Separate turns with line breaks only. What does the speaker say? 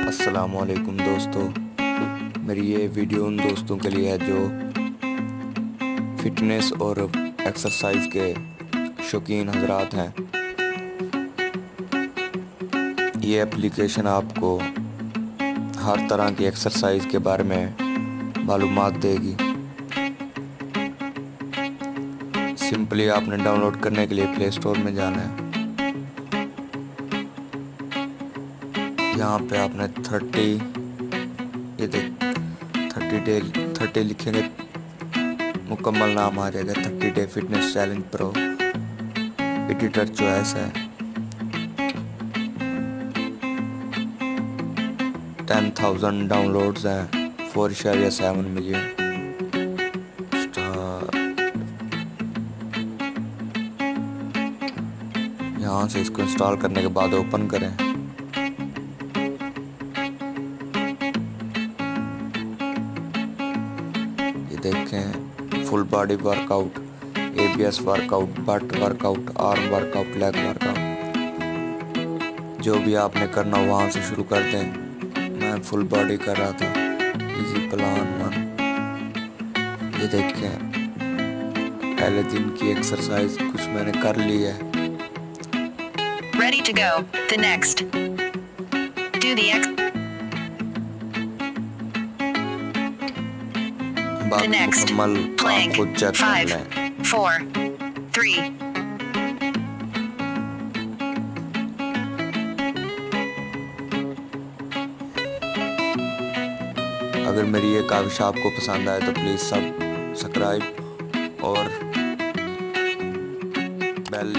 अस्सलामुअलैकुम दोस्तों, मेरी ये वीडियो उन दोस्तों के लिए है जो फिटनेस और एक्सरसाइज के शौकीन हजरात हैं। ये एप्लीकेशन आपको हर तरह की एक्सरसाइज के बारे में मालूमात देगी। सिंपली आपने डाउनलोड करने के लिए प्ले स्टोर में जाना है। यहाँ पे आपने 30 लिखेंगे, मुकम्मल नाम आ जाएगा। 30 day fitness challenge pro editor choice है। 10,000 डाउनलोड्स हैं, 4.7 मिलियन। यहाँ से इसको इंस्टॉल करने के बाद ओपन करें। ये देखें, full body workout, ABS workout, but workout, arm workout, leg workout. जो भी आपने करना हो वहाँ से शुरू कर दें। मैं फुल बॉडी कर रहा था। Easy plan 1। ये देखें, पहले दिन की एक्सरसाइज कुछ मैंने कर ली है।
Ready to go. The next. Do the
बाकी
next.
मुकम्मल
Plank.
आप खुद चेक कर
5,
लें।
4, 3.
अगर मेरी ये काविश आपको पसंद आए तो प्लीज़ सब्सक्राइब और बेल